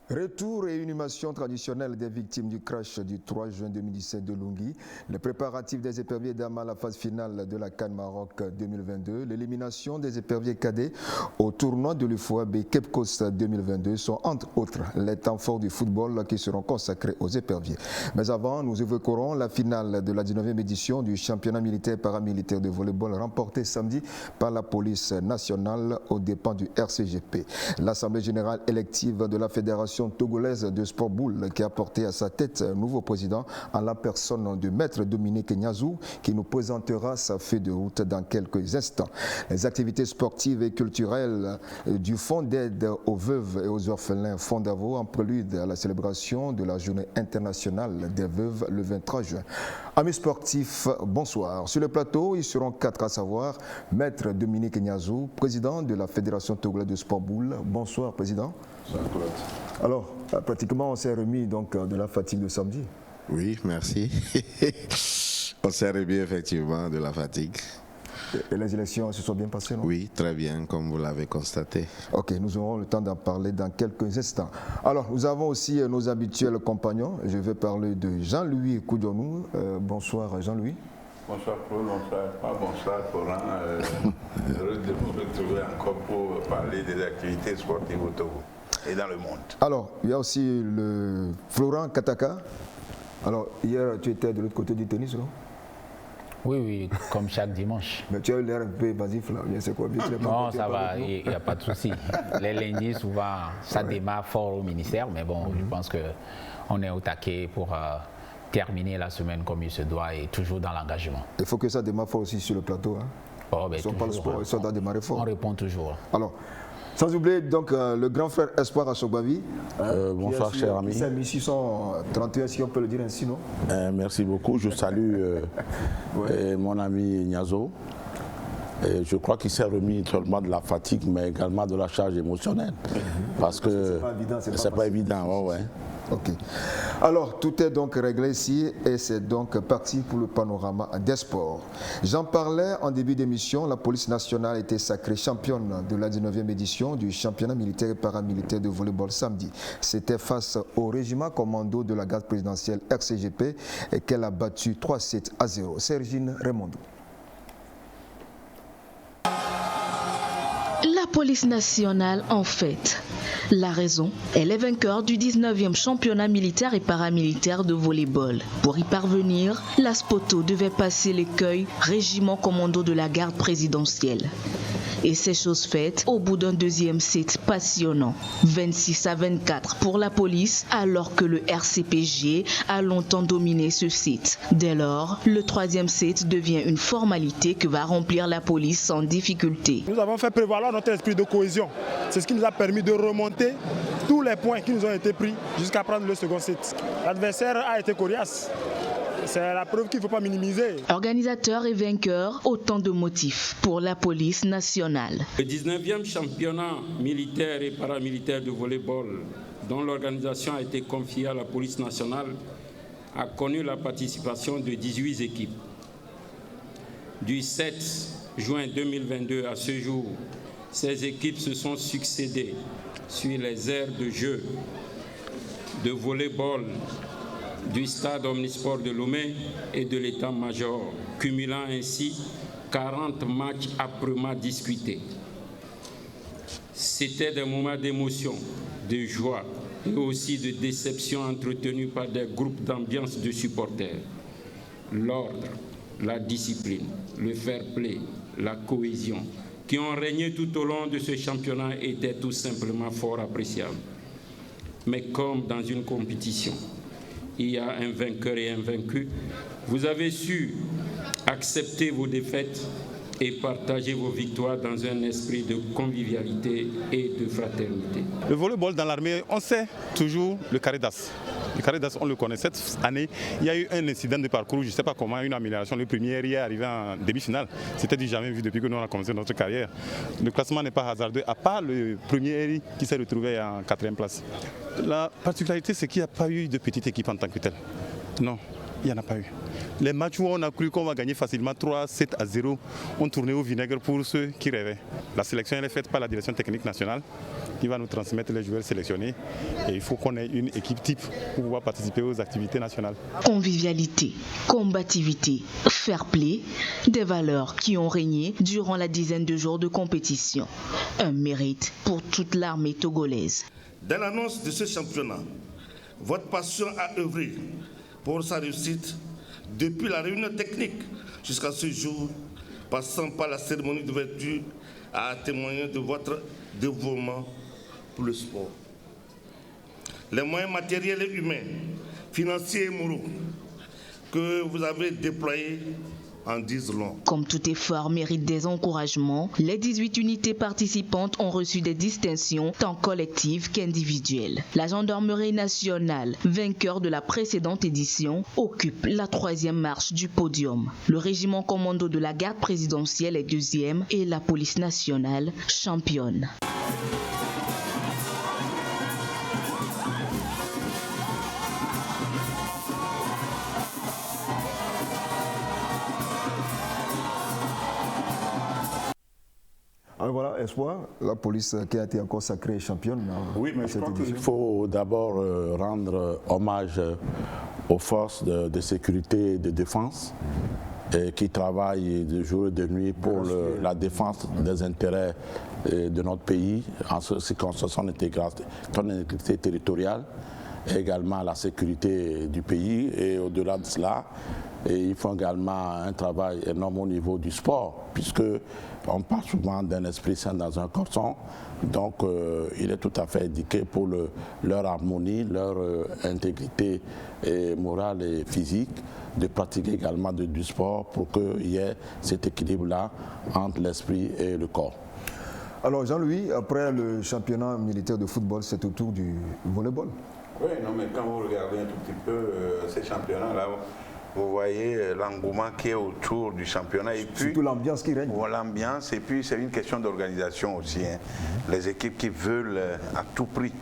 Retour et inhumation traditionnelle des victimes du crash du 3 juin 2017 de Lunghi, les préparatifs des éperviers dames à la phase finale de la CAN Maroc 2022, l'élimination des éperviers cadets au tournoi de l'UFOAB Cape Coast 2022 sont entre autres les temps forts du football qui seront consacrés aux éperviers. Mais avant, nous évoquerons la finale de la 19e édition du championnat militaire paramilitaire de volleyball remporté samedi par la police nationale aux dépens du RCGP. L'Assemblée générale élective de la Fédération togolaise de sport boule qui a porté à sa tête un nouveau président en la personne du maître Dominique Niazou qui nous présentera sa feuille de route dans quelques instants. Les activités sportives et culturelles du Fonds d'aide aux veuves et aux orphelins Fondavo en prélude à la célébration de la journée internationale des veuves le 23 juin. Amis sportifs, bonsoir. Sur le plateau, ils seront quatre à savoir maître Dominique Niazou, président de la Fédération togolaise de sport boule. Bonsoir président. Bonsoir Claude. Alors, pratiquement, on s'est remis donc de la fatigue de samedi. Oui, merci. On s'est remis effectivement de la fatigue. Et les élections se sont bien passées, non? Oui, très bien, comme vous l'avez constaté. Ok, nous aurons le temps d'en parler dans quelques instants. Alors, nous avons aussi nos habituels compagnons. Je vais parler de Jean-Louis Koudionou. Bonsoir Jean-Louis. Bonsoir Claude, bonsoir Florent. Heureux de vous retrouver encore pour parler des activités sportives au Togo et dans le monde. Alors, il y a aussi le Florent Kataka. Alors, hier, tu étais de l'autre côté du tennis, non? Oui, comme chaque dimanche. Mais tu as l'air un peu évasif là, c'est quoi? Non, ça va, il n'y a pas de souci. Les lundis, souvent, ça démarre fort au ministère, mais bon, je pense qu'on est au taquet pour terminer la semaine comme il se doit et toujours dans l'engagement. Il faut que ça démarre fort aussi sur le plateau. Hein? Oh, ben, si on parle sport, ça doit démarrer fort. On répond toujours. Alors, sans oublier donc le grand frère Espoir Asogbavi. Bonsoir cher ami. C'est 1631 si on peut le dire ainsi, non? Merci beaucoup. Je salue mon ami Niazo. Je crois qu'il s'est remis seulement de la fatigue, mais également de la charge émotionnelle. Parce que c'est pas évident. Ouais. Ok. Alors, tout est donc réglé ici et c'est donc parti pour le panorama des sports. J'en parlais en début d'émission, la police nationale était sacrée championne de la 19e édition du championnat militaire et paramilitaire de volleyball samedi. C'était face au régiment commando de la garde présidentielle RCGP et qu'elle a battu 3-7-0. Sergine Raymondou. La police nationale en fête. La raison, elle est vainqueur du 19e championnat militaire et paramilitaire de volleyball. Pour y parvenir, la Spoto devait passer l'écueil régiment commando de la garde présidentielle. Et c'est chose faite au bout d'un deuxième set passionnant. 26-24 pour la police, alors que le RCPG a longtemps dominé ce set. Dès lors, le troisième set devient une formalité que va remplir la police sans difficulté. Nous avons fait prévaloir notre esprit de cohésion. C'est ce qui nous a permis de remonter tous les points qui nous ont été pris jusqu'à prendre le second set. L'adversaire a été coriace. C'est la preuve qu'il ne faut pas minimiser. Organisateurs et vainqueurs, autant de motifs pour la police nationale. Le 19e championnat militaire et paramilitaire de volleyball, dont l'organisation a été confiée à la police nationale, a connu la participation de 18 équipes. Du 7 juin 2022 à ce jour, ces équipes se sont succédées sur les aires de jeu de volleyball du stade omnisport de Lomé et de l'état-major, cumulant ainsi 40 matchs âprement disputés. C'était des moments d'émotion, de joie et aussi de déception entretenus par des groupes d'ambiance de supporters. L'ordre, la discipline, le fair play, la cohésion, qui ont régné tout au long de ce championnat étaient tout simplement fort appréciables. Mais comme dans une compétition, il y a un vainqueur et un vaincu, vous avez su accepter vos défaites et partager vos victoires dans un esprit de convivialité et de fraternité. Le volleyball dans l'armée, on sait toujours le carré d'as. Le carré d'as, on le connaît. Cette année, il y a eu un incident de parcours, je ne sais pas comment, une amélioration. Le premier est arrivé en demi-finale. C'était du jamais vu depuis que nous avons commencé notre carrière. Le classement n'est pas hasardeux, à part le premier qui s'est retrouvé en 4e place. La particularité, c'est qu'il n'y a pas eu de petite équipe en tant que telle. Non, il n'y en a pas eu. Les matchs où on a cru qu'on va gagner facilement 3-7-0 ont tourné au vinaigre pour ceux qui rêvaient. La sélection elle est faite par la direction technique nationale qui va nous transmettre les joueurs sélectionnés. Et il faut qu'on ait une équipe type pour pouvoir participer aux activités nationales. Convivialité, combativité, fair play, des valeurs qui ont régné durant la dizaine de jours de compétition. Un mérite pour toute l'armée togolaise. Dans l'annonce de ce championnat, votre passion a œuvré pour sa réussite depuis la réunion technique jusqu'à ce jour, passant par la cérémonie d'ouverture, à témoigner de votre dévouement pour le sport. Les moyens matériels et humains, financiers et moraux que vous avez déployés en disent long. Comme tout effort mérite des encouragements, les 18 unités participantes ont reçu des distinctions tant collectives qu'individuelles. La gendarmerie nationale, vainqueur de la précédente édition, occupe la 3e marche du podium. Le régiment commando de la garde présidentielle est 2e et la police nationale championne. Alors voilà, Espoir, la police qui a été encore sacrée championne. Oui, mais je crois qu'il faut d'abord rendre hommage aux forces de sécurité et de défense qui travaillent de jour et de nuit pour la défense des intérêts de notre pays, en ce qui concerne son intégrité territoriale, et également la sécurité du pays. Et au-delà de cela, il faut également un travail énorme au niveau du sport, puisque on parle souvent d'un esprit sain dans un corps sain. Donc il est tout à fait indiqué pour leur harmonie, leur intégrité morale et physique, de pratiquer également du sport pour qu'il y ait cet équilibre-là entre l'esprit et le corps. Alors Jean-Louis, après le championnat militaire de football, c'est au tour du volleyball. Oui, non, mais quand vous regardez un tout petit peu ces championnats-là, vous voyez l'engouement qui est autour du championnat. Et puis, surtout l'ambiance qui règne. L'ambiance, et puis c'est une question d'organisation aussi. Hein. Les équipes qui veulent à tout prix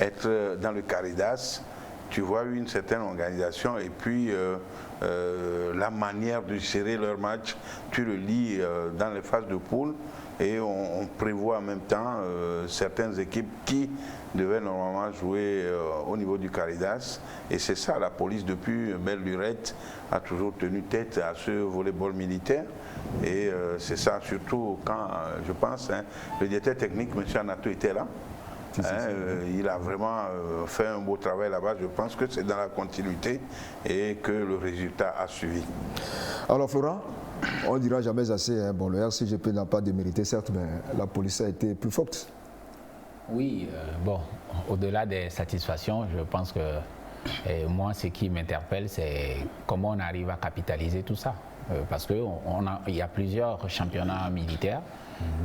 être dans le Caridas, tu vois une certaine organisation, et puis la manière de gérer leur match, tu le lis dans les phases de poule, et on prévoit en même temps certaines équipes qui devaient normalement jouer au niveau du Caridas, et c'est ça, la police depuis belle lurette a toujours tenu tête à ce volleyball militaire, et c'est ça surtout quand, je pense, hein, le directeur technique, M. Anato, était là. Il a vraiment fait un beau travail là-bas. Je pense que c'est dans la continuité et que le résultat a suivi. Alors Florent, on ne dira jamais assez, hein. Bon, le RCGP n'a pas démérité certes, mais la police a été plus forte. Oui, bon, au-delà des satisfactions, je pense que moi, ce qui m'interpelle, c'est comment on arrive à capitaliser tout ça. Parce qu'il y a plusieurs championnats militaires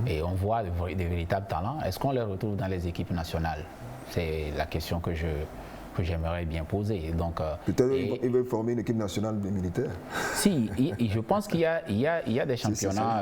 et on voit des véritables talents. Est-ce qu'on les retrouve dans les équipes nationales? C'est la question que j'aimerais bien poser. Peut-être qu'ils veulent former une équipe nationale des militaires. Si, je pense qu'il y a des championnats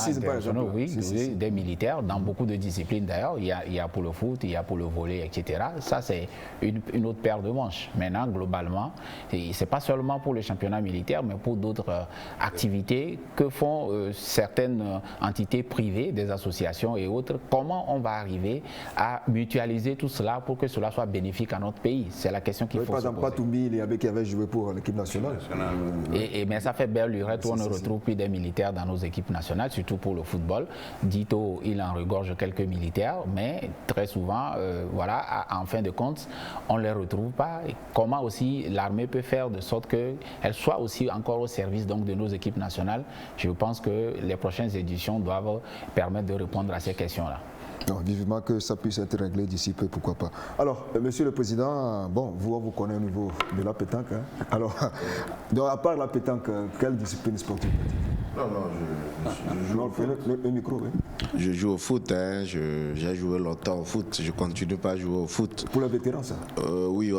internationaux, des militaires, dans beaucoup de disciplines d'ailleurs. Il y a pour le foot, il y a pour le volley, etc. Ça, c'est une autre paire de manches. Maintenant, globalement, ce n'est pas seulement pour le championnat militaire, mais pour d'autres activités que font certaines entités privées, des associations et autres. Comment on va arriver à mutualiser tout cela pour que cela soit bénéfique à notre pays? C'est la question qu'il faut se poser. Par exemple, Patoumi, il y avait qui avait joué pour l'équipe nationale. Mais ça fait belle lurette où on ne retrouve plus des militaires dans nos équipes nationales, surtout pour le football. Dito, il en regorge quelques militaires, mais très souvent, en fin de compte, on ne les retrouve pas. Et comment aussi l'armée peut faire de sorte qu'elle soit aussi encore au service donc, de nos équipes nationales? Je pense que les prochaines éditions doivent permettre de répondre à ces questions-là. Non, vivement que ça puisse être réglé d'ici peu, pourquoi pas. Alors, Monsieur le Président, bon, vous connaissez au niveau de la pétanque. Hein? Alors, donc, à part la pétanque, quelle discipline sportive? Je joue au foot. Le micro, oui. Je joue au foot, hein. J'ai joué longtemps au foot, je continue pas à jouer au foot. Pour les vétérans, ça? Oui,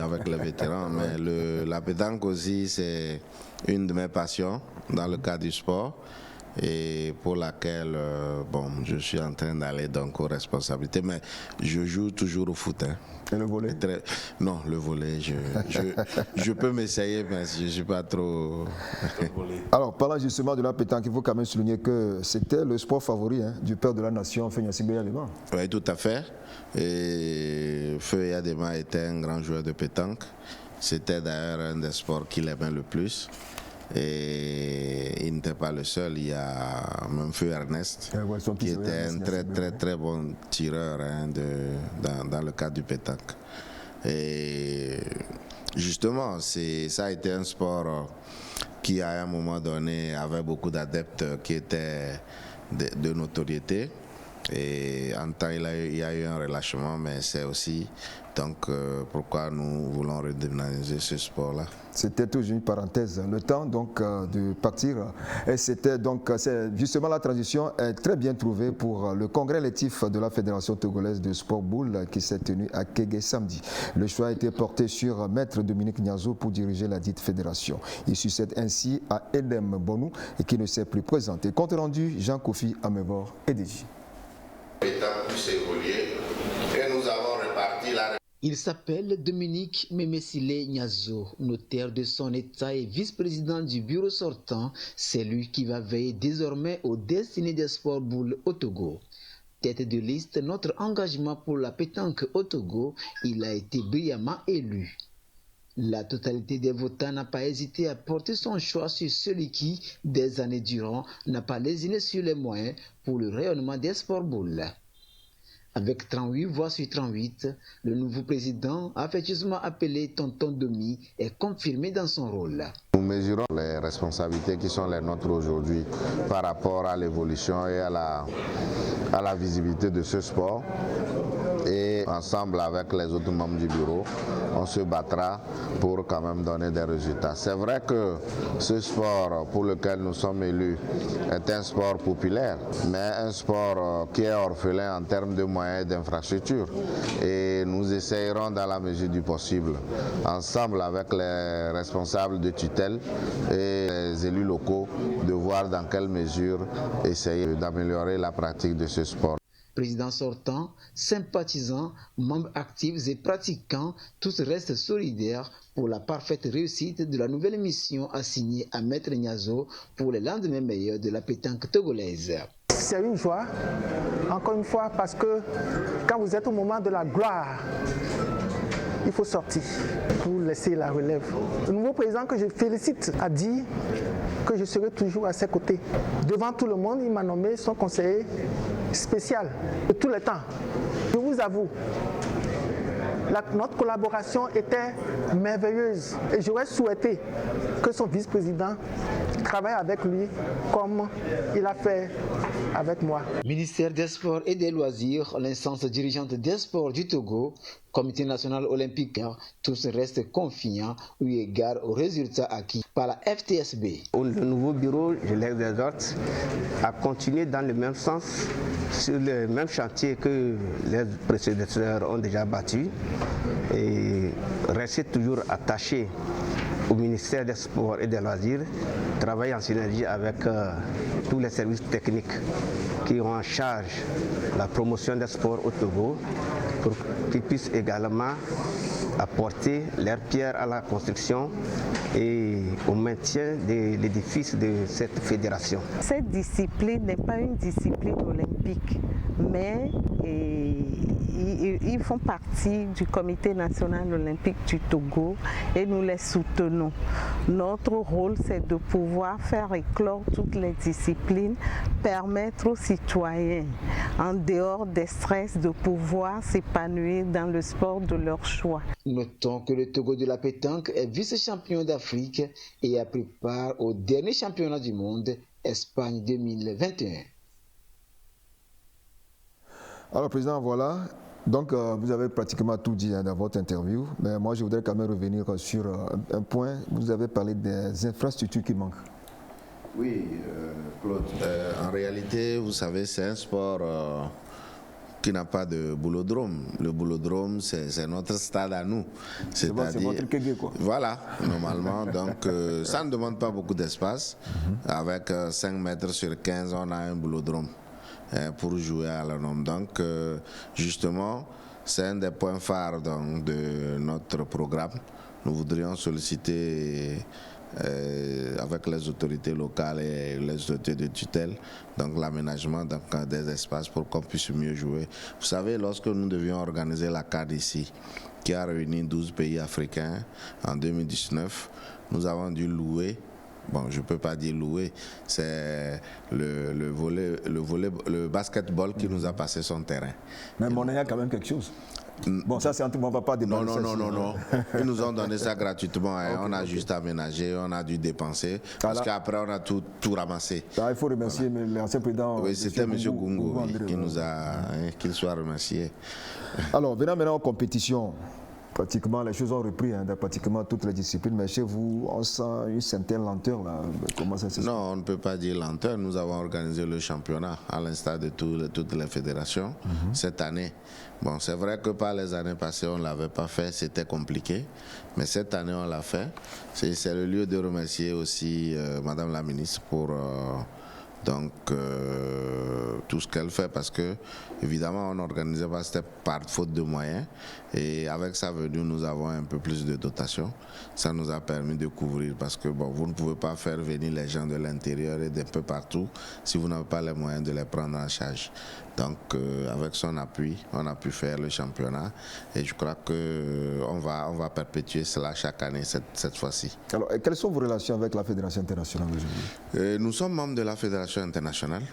avec les vétérans, mais la pétanque aussi, c'est une de mes passions dans le cadre du sport. et pour laquelle bon, je suis en train d'aller donc aux responsabilités, mais je joue toujours au foot. Hein. Et le volley? Non, le volley, je peux m'essayer, mais je ne suis pas trop... Alors, parlant justement de la pétanque, il faut quand même souligner que c'était le sport favori du père de la nation, Feu Gnassingbé Yadema. Oui, tout à fait. Et Feu Yadema était un grand joueur de pétanque. C'était d'ailleurs un des sports qu'il aimait le plus. Et il n'était pas le seul, il y a même Feu Ernest qui était un très bon tireur dans le cadre du pétanque. Et justement, ça a été un sport qui à un moment donné avait beaucoup d'adeptes qui étaient de notoriété. Et en temps, il y a eu un relâchement, mais c'est aussi donc pourquoi nous voulons redynamiser ce sport-là. C'était toujours une parenthèse, le temps donc de partir. Et c'était donc justement la transition est très bien trouvée pour le congrès électif de la Fédération togolaise de sport boule qui s'est tenu à Kégué samedi. Le choix a été porté sur Maître Dominique Niazo pour diriger la dite fédération. Il succède ainsi à Edem Bonou et qui ne s'est plus présenté. Compte rendu, Jean-Kofi Amevor et Deji. Il s'appelle Dominique Memesile Niazo, notaire de son état et vice-président du bureau sortant. C'est lui qui va veiller désormais aux destinées des sports boules au Togo. Tête de liste, notre engagement pour la pétanque au Togo, il a été brillamment élu. La totalité des votants n'a pas hésité à porter son choix sur celui qui, des années durant, n'a pas lésiné sur les moyens pour le rayonnement des sports boules. Avec 38 voix sur 38, le nouveau président, affectueusement appelé Tonton Domi, est confirmé dans son rôle. Nous mesurons les responsabilités qui sont les nôtres aujourd'hui par rapport à l'évolution et à la visibilité de ce sport. Et ensemble avec les autres membres du bureau, on se battra pour quand même donner des résultats. C'est vrai que ce sport pour lequel nous sommes élus est un sport populaire, mais un sport qui est orphelin en termes de moyens et d'infrastructures. Et nous essayerons dans la mesure du possible, ensemble avec les responsables de tutelle et les élus locaux, de voir dans quelle mesure essayer d'améliorer la pratique de ce sport. Président sortant, sympathisants, membres actifs et pratiquants, tous restent solidaires pour la parfaite réussite de la nouvelle mission assignée à Maître Niazo pour les lendemains meilleurs de la pétanque togolaise. C'est une joie, encore une fois, parce que quand vous êtes au moment de la gloire, il faut sortir pour laisser la relève. Le nouveau président que je félicite a dit que je serai toujours à ses côtés. Devant tout le monde, il m'a nommé son conseiller spécial de tous les temps. Je vous avoue, notre collaboration était merveilleuse et j'aurais souhaité que son vice-président travaille avec lui comme il a fait avec moi. Ministère des Sports et des Loisirs, l'instance dirigeante des sports du Togo, Comité national olympique, tous restent confiants eu égard aux résultats acquis par la FTSB. Le nouveau bureau, je l'exhorte à continuer dans le même sens, sur le même chantier que les prédécesseurs ont déjà battu et rester toujours attaché au ministère des Sports et des Loisirs, travailler en synergie avec tous les services techniques qui ont en charge la promotion des sports au Togo pour qu'ils puissent également apporter leur pierre à la construction et au maintien de l'édifice de cette fédération. Cette discipline n'est pas une discipline olympique, mais ils font partie du Comité national olympique du Togo et nous les soutenons. Notre rôle, c'est de pouvoir faire éclore toutes les disciplines, permettre aux citoyens, en dehors des stress, de pouvoir s'épanouir dans le sport de leur choix. Notons que le Togo de la pétanque est vice-champion d'Afrique et a pris part au dernier championnat du monde, Espagne 2021. Alors, Président, voilà. Donc, vous avez pratiquement tout dit dans votre interview, mais moi, je voudrais quand même revenir sur un point. Vous avez parlé des infrastructures qui manquent. Oui, Claude. En réalité, vous savez, c'est un sport qui n'a pas de boulodrome. Le boulodrome, c'est notre stade à nous. C'est votre kégué, quoi. Voilà, normalement. Donc, ça ne demande pas beaucoup d'espace. Avec 5 mètres sur 15, on a un boulodrome pour jouer à la norme. Donc, justement, c'est un des points phares donc, de notre programme. Nous voudrions solliciter avec les autorités locales et les autorités de tutelle, donc l'aménagement des espaces pour qu'on puisse mieux jouer. Vous savez, lorsque nous devions organiser la CAN ici, qui a réuni 12 pays africains en 2019, nous avons dû louer. Bon, je ne peux pas dire louer, c'est le basketball qui nous a passé son terrain. Mais on a quand même quelque chose. Bon, ça c'est un truc, on ne va pas déballer. Non. Ils nous ont donné ça gratuitement. On a juste aménagé, on a dû dépenser. Parce qu'après, on a tout ramassé. Il faut remercier l'ancien président. Oui, c'était M. Gungu qui nous a. Qu'il soit remercié. Alors, venons maintenant aux compétitions. Pratiquement, les choses ont repris dans pratiquement toutes les disciplines, mais chez vous, on sent une certaine lenteur là. Comment ça se passe? Non, on ne peut pas dire lenteur. Nous avons organisé le championnat à l'instar de toutes les fédérations cette année. Bon, c'est vrai que par les années passées, on ne l'avait pas fait, c'était compliqué, mais cette année, on l'a fait. C'est le lieu de remercier aussi Madame la ministre pour tout ce qu'elle fait, parce que évidemment on n'organisait pas, c'était par faute de moyens, et avec sa venue nous avons un peu plus de dotation. Ça nous a permis de couvrir, parce que bon, vous ne pouvez pas faire venir les gens de l'intérieur et d'un peu partout si vous n'avez pas les moyens de les prendre en charge. Donc avec son appui, on a pu faire le championnat, et je crois qu'on va perpétuer cela chaque année cette fois-ci. Alors, quelles sont vos relations avec la Fédération internationale aujourd'hui? Nous sommes membres de la Fédération internationale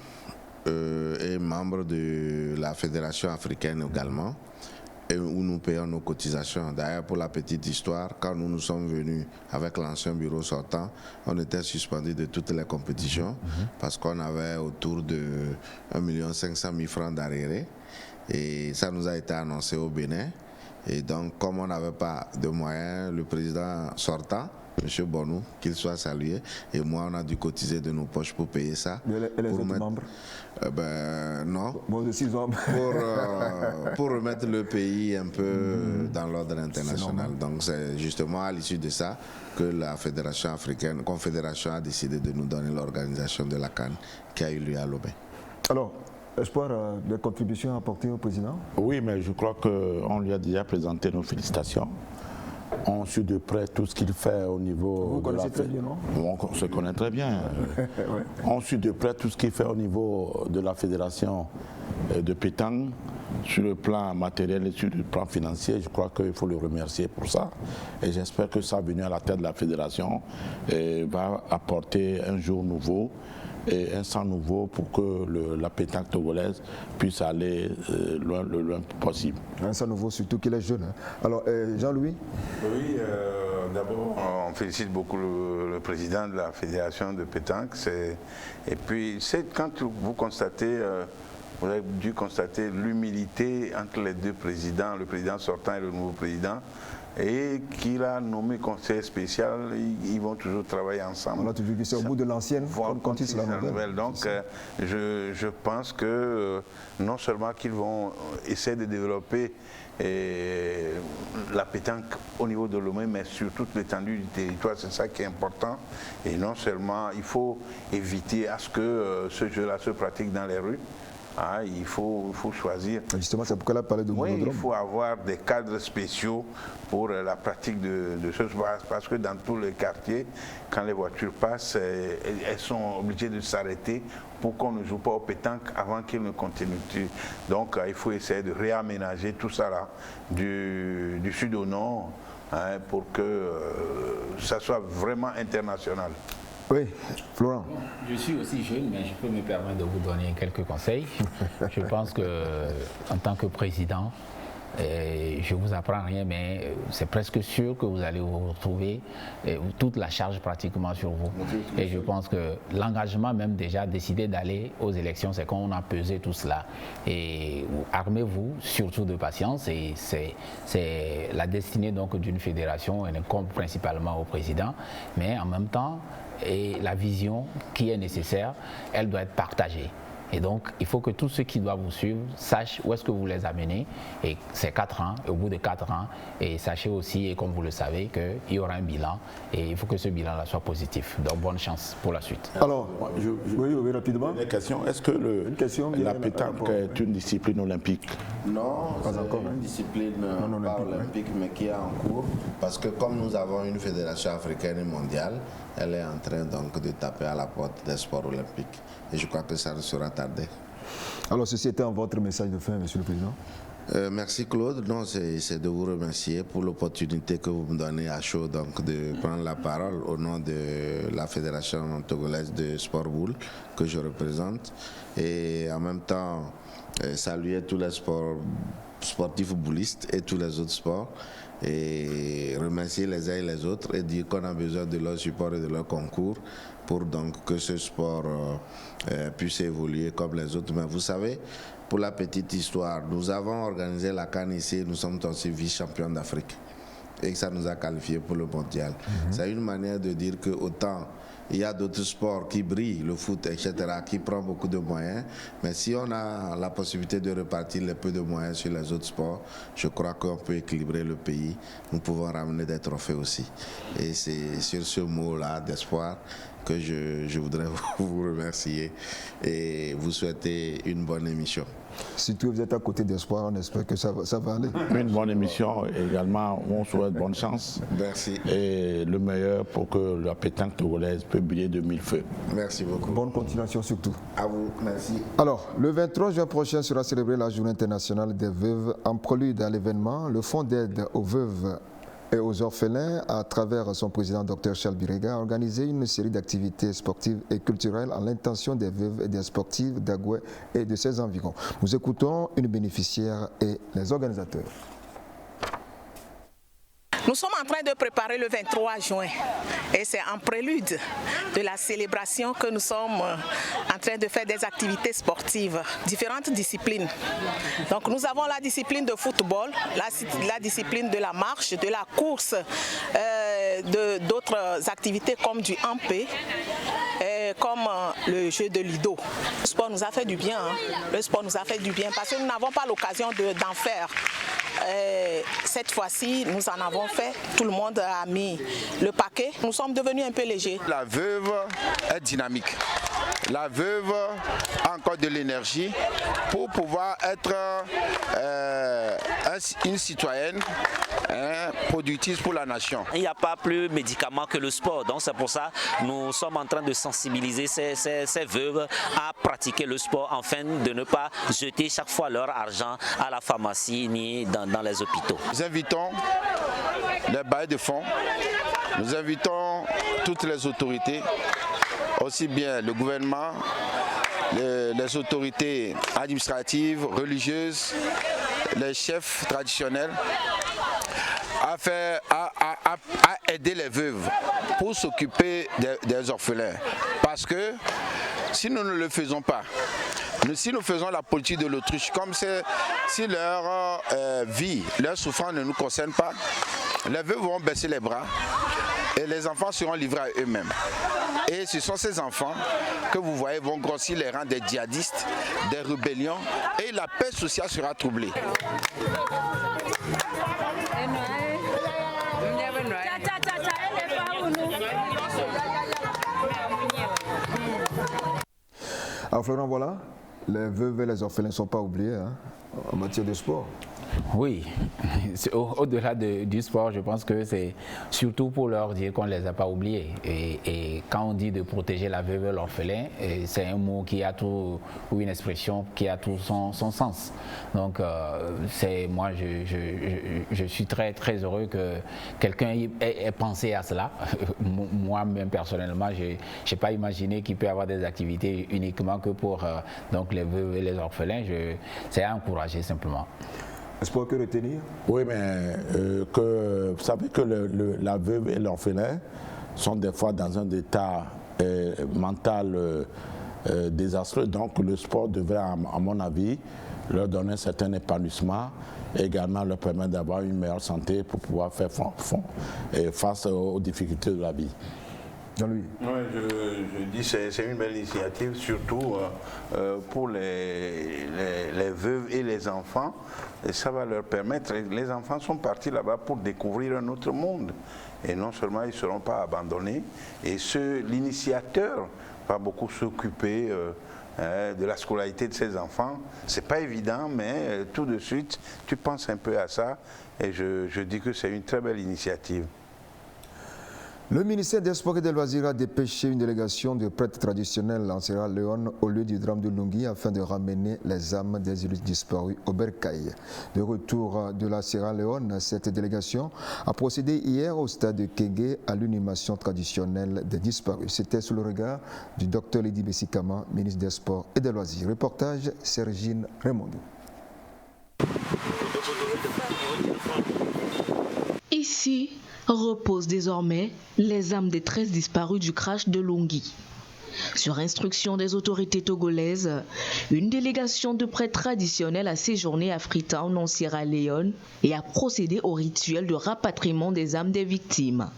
et membres de la Fédération africaine également, et où nous payons nos cotisations. D'ailleurs, pour la petite histoire, quand nous sommes venus avec l'ancien bureau sortant, on était suspendus de toutes les compétitions parce qu'on avait autour de 1 500 000 francs d'arriérés, et ça nous a été annoncé au Bénin. Et donc, comme on n'avait pas de moyens, le président sortant, M. Bonou, qu'il soit salué, et moi, on a dû cotiser de nos poches pour payer ça. Et les autres membres? Non. Bon, 6 hommes. Pour remettre le pays un peu dans l'ordre international. Donc, c'est justement à l'issue de ça que la Fédération africaine, Confédération, a décidé de nous donner l'organisation de la CAN qui a eu lieu à Lomé. Alors, espoir de contributions apportées au président? Oui, mais je crois qu'on lui a déjà présenté nos félicitations. On suit de près tout ce qu'il fait au niveau. Vous connaissez très bien, non? On se connaît très bien. On suit de près tout ce qu'il fait au niveau de la fédération de pétanque, sur le plan matériel et sur le plan financier. Je crois qu'il faut le remercier pour ça. Et j'espère que sa venue à la tête de la fédération va apporter un jour nouveau et un sang nouveau pour que la pétanque togolaise puisse aller le loin possible. Un sang nouveau, surtout qu'il est jeune. Hein. Alors, Jean-Louis? Oui, d'abord, on félicite beaucoup le président de la fédération de pétanque. Et puis, quand vous constatez, vous avez dû constater l'humilité entre les deux présidents, le président sortant et le nouveau président, et qu'il a nommé conseiller spécial, ils vont toujours travailler ensemble. On a toujours dit c'est au bout de l'ancienne, quand ils se la nouvelle. Donc je pense que non seulement qu'ils vont essayer de développer la pétanque au niveau de Lomé, mais sur toute l'étendue du territoire, c'est ça qui est important. Et non seulement, il faut éviter à ce que ce jeu-là se pratique dans les rues. Ah, il faut choisir. Justement, c'est pourquoi là parler de monodrome. Oui, il faut avoir des cadres spéciaux pour la pratique de ce sport, parce que dans tous les quartiers, quand les voitures passent, elles sont obligées de s'arrêter pour qu'on ne joue pas au pétanque avant qu'ils ne continuent. Donc, il faut essayer de réaménager tout ça là, du sud au nord, hein, pour que ça soit vraiment international. Oui, Florent. Je suis aussi jeune, mais je peux me permettre de vous donner quelques conseils. Je pense que, en tant que président, je ne vous apprends rien, mais c'est presque sûr que vous allez vous retrouver toute la charge pratiquement sur vous. Et je pense que l'engagement même déjà décidé d'aller aux élections, c'est qu'on a pesé tout cela. Et armez-vous surtout de patience, et c'est la destinée donc d'une fédération, elle incombe principalement au président, mais en même temps, et la vision qui est nécessaire, elle doit être partagée. Et donc, il faut que tous ceux qui doivent vous suivre sachent où est-ce que vous les amenez. Et c'est 4 ans, et au bout de 4 ans, et sachez aussi, et comme vous le savez, qu'il y aura un bilan. Et il faut que ce bilan-là soit positif. Donc, bonne chance pour la suite. Alors, oui, rapidement. Une question, est-ce que la pétanque est une discipline olympique? Non, c'est une discipline pas olympique, mais qui est en cours. Parce que comme nous avons une fédération africaine et mondiale, elle est en train donc de taper à la porte des sports olympiques. Et je crois que ça ne sera tardé. Alors, ceci était votre message de fin, Monsieur le Président. Merci Claude. Non, c'est de vous remercier pour l'opportunité que vous me donnez à chaud donc de prendre la parole au nom de la Fédération togolaise de sport boule que je représente. Et en même temps, saluer tous les sportifs boulistes et tous les autres sports. Et remercier les uns et les autres et dire qu'on a besoin de leur support et de leur concours pour donc que ce sport puisse évoluer comme les autres. Mais vous savez, pour la petite histoire, nous avons organisé la CAN ici et nous sommes aussi vice-champions d'Afrique et ça nous a qualifiés pour le mondial. C'est une manière de dire que autant il y a d'autres sports qui brillent, le foot, etc., qui prend beaucoup de moyens. Mais si on a la possibilité de repartir les peu de moyens sur les autres sports, je crois qu'on peut équilibrer le pays. Nous pouvons ramener des trophées aussi. Et c'est sur ce mot-là d'espoir que je voudrais vous remercier et vous souhaiter une bonne émission. Surtout vous êtes à côté d'espoir, on espère que ça va aller. Une bonne émission également, on souhaite bonne chance. Merci. Et le meilleur pour que la pétanque togolaise peut briller de mille feux. Merci beaucoup. Bonne continuation surtout. À vous, merci. Alors, le 23 juin prochain sera célébrée la Journée internationale des veuves. En prélude à l'événement, le Fonds d'aide aux veuves et aux orphelins, à travers son président Dr Charles Birega, a organisé une série d'activités sportives et culturelles à l'intention des veuves et des sportifs d'Agoué et de ses environs. Nous écoutons une bénéficiaire et les organisateurs. Nous sommes en train de préparer le 23 juin et c'est en prélude de la célébration que nous sommes en train de faire des activités sportives, différentes disciplines. Donc nous avons la discipline de football, la discipline de la marche, de la course, d'autres activités comme du ampé, comme le jeu de Lido. Le sport nous a fait du bien, le sport nous a fait du bien parce que nous n'avons pas l'occasion d'en faire. Cette fois-ci, nous en avons fait, tout le monde a mis le paquet, nous sommes devenus un peu légers. La veuve est dynamique. La veuve a encore de l'énergie pour pouvoir être une citoyenne productive pour la nation. Il n'y a pas plus médicament que le sport, donc c'est pour ça que nous sommes en train de sensibiliser ces veuves à pratiquer le sport afin de ne pas jeter chaque fois leur argent à la pharmacie ni dans les hôpitaux. Nous invitons les bailleurs de fonds, nous invitons toutes les autorités, aussi bien le gouvernement, les autorités administratives, religieuses, les chefs traditionnels, à aider les veuves pour s'occuper des orphelins. Parce que si nous ne le faisons pas, si nous faisons la politique de l'autruche, comme si leur vie, leur souffrance ne nous concerne pas, les veuves vont baisser les bras et les enfants seront livrés à eux-mêmes. Et ce sont ces enfants que vous voyez vont grossir les rangs des djihadistes, des rébellions, et la paix sociale sera troublée. Alors Florent, voilà, les veuves et les orphelins ne sont pas oubliés en matière de sport. Oui, au-delà du sport, je pense que c'est surtout pour leur dire qu'on ne les a pas oubliés. Et quand on dit de protéger la veuve et l'orphelin, c'est un mot qui a tout, ou une expression qui a tout son sens. Donc, moi, je suis très, très heureux que quelqu'un ait pensé à cela. Moi-même, personnellement, je n'ai pas imaginé qu'il peut y avoir des activités uniquement que pour donc les veuves et les orphelins. C'est à encourager simplement. Espoir que retenir? Oui, mais vous savez que la veuve et l'orphelin sont des fois dans un état mental désastreux. Donc le sport devrait, à mon avis, leur donner un certain épanouissement et également leur permettre d'avoir une meilleure santé pour pouvoir faire face aux difficultés de la vie. Jean-Louis. Oui, je dis que c'est une belle initiative, surtout pour les veuves et les enfants. Et ça va leur permettre, les enfants sont partis là-bas pour découvrir un autre monde. Et non seulement ils ne seront pas abandonnés, et l'initiateur va beaucoup s'occuper de la scolarité de ses enfants. Ce n'est pas évident, mais tout de suite, tu penses un peu à ça. Et je dis que c'est une très belle initiative. Le ministère des Sports et des Loisirs a dépêché une délégation de prêtres traditionnels en Sierra Leone au lieu du drame de Lungi afin de ramener les âmes des illustres disparus au Bercail. De retour de la Sierra Leone, cette délégation a procédé hier au stade de Kégué à l'inhumation traditionnelle des disparus. C'était sous le regard du Dr Lidi Bessikama, ministre des Sports et des Loisirs. Reportage Sergine Raymondou. Ici reposent désormais les âmes des 13 disparus du crash de Lungi. Sur instruction des autorités togolaises, une délégation de prêtres traditionnels a séjourné à Freetown en Sierra Leone et a procédé au rituel de rapatriement des âmes des victimes.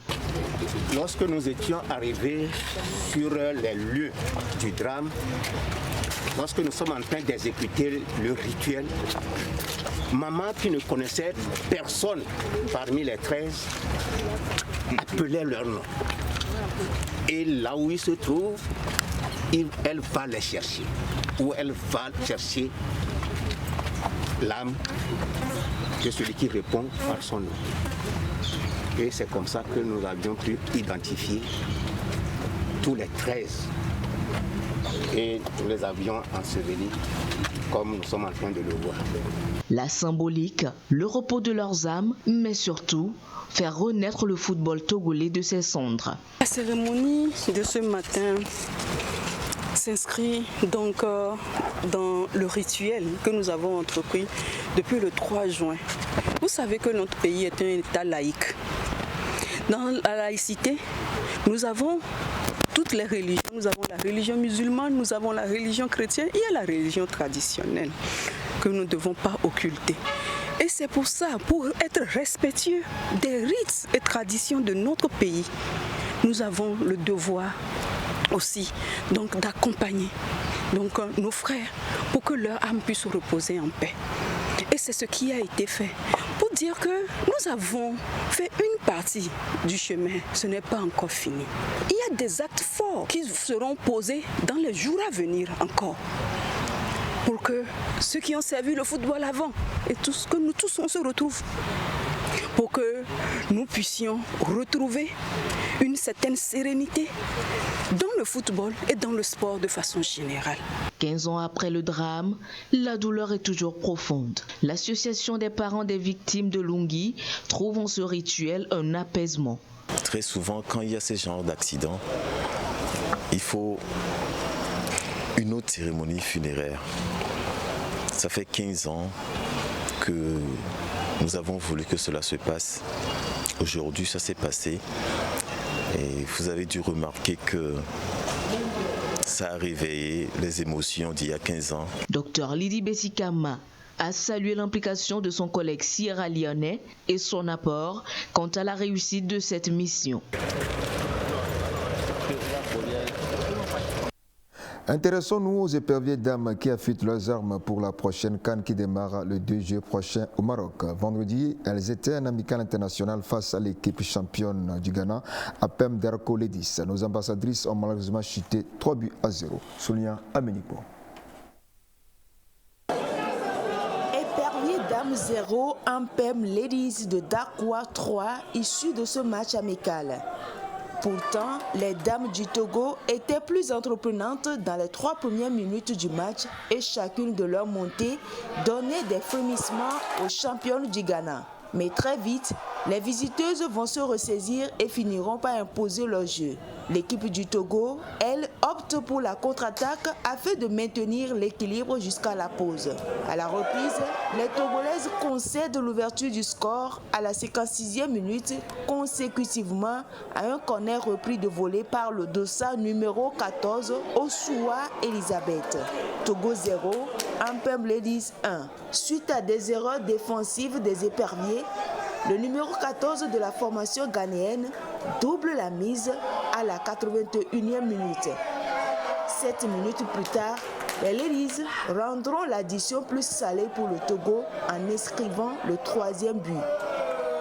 Lorsque nous étions arrivés sur les lieux du drame, lorsque nous sommes en train d'exécuter le rituel, maman qui ne connaissait personne parmi les 13 appelait leur nom. Et là où ils se trouvent, elle va les chercher. Ou elle va chercher l'âme de celui qui répond par son nom. Et c'est comme ça que nous avions pu identifier tous les 13. Et nous les avions ensevelis comme nous sommes en train de le voir. La symbolique, le repos de leurs âmes, mais surtout faire renaître le football togolais de ses cendres. La cérémonie de ce matin s'inscrit donc dans le rituel que nous avons entrepris depuis le 3 juin. Vous savez que notre pays est un État laïque. Dans la laïcité, nous avons toutes les religions. Nous avons la religion musulmane, nous avons la religion chrétienne, il y a la religion traditionnelle que nous ne devons pas occulter. Et c'est pour ça, pour être respectueux des rites et traditions de notre pays, nous avons le devoir aussi donc d'accompagner nos frères pour que leur âme puisse reposer en paix. Et c'est ce qui a été fait. Pour dire que nous avons fait une partie du chemin, ce n'est pas encore fini. Il y a des actes forts qui seront posés dans les jours à venir encore. Pour que ceux qui ont servi le football avant et que nous tous on se retrouve. Pour que nous puissions retrouver une certaine sérénité dans le football et dans le sport de façon générale. 15 ans après le drame, la douleur est toujours profonde. L'association des parents des victimes de Lungi trouve en ce rituel un apaisement. Très souvent, quand il y a ce genre d'accident, il faut une autre cérémonie funéraire. Ça fait 15 ans que nous avons voulu que cela se passe. Aujourd'hui, ça s'est passé. Et vous avez dû remarquer que ça a réveillé les émotions d'il y a 15 ans. Dr Lidi Bessikama a salué l'implication de son collègue sierra-léonais et son apport quant à la réussite de cette mission. Intéressons-nous aux éperviers dames qui affûtent leurs armes pour la prochaine CAN qui démarre le 2 juillet prochain au Maroc. Vendredi, elles étaient en amical international face à l'équipe championne du Ghana, APEM Darko Ledis. Nos ambassadrices ont malheureusement chuté 3-0. Soulignant Aménipo. Épervier Dame 0, APEM Ladies de Darkoa 3, issus de ce match amical. Pourtant, les dames du Togo étaient plus entreprenantes dans les 3 premières minutes du match et chacune de leurs montées donnait des frémissements aux championnes du Ghana. Mais très vite, les visiteuses vont se ressaisir et finiront par imposer leur jeu. L'équipe du Togo, elle, opte pour la contre-attaque afin de maintenir l'équilibre jusqu'à la pause. À la reprise, les Togolaises concèdent l'ouverture du score à la 56e minute consécutivement à un corner repris de volée par le dossard numéro 14, Osuwa Elisabeth. Togo 0, APEM Ladies 1. Suite à des erreurs défensives des éperviers, le numéro 14 de la formation ghanéenne double la mise à la 81e minute. 7 minutes plus tard, les Ladies rendront l'addition plus salée pour le Togo en inscrivant le 3e but.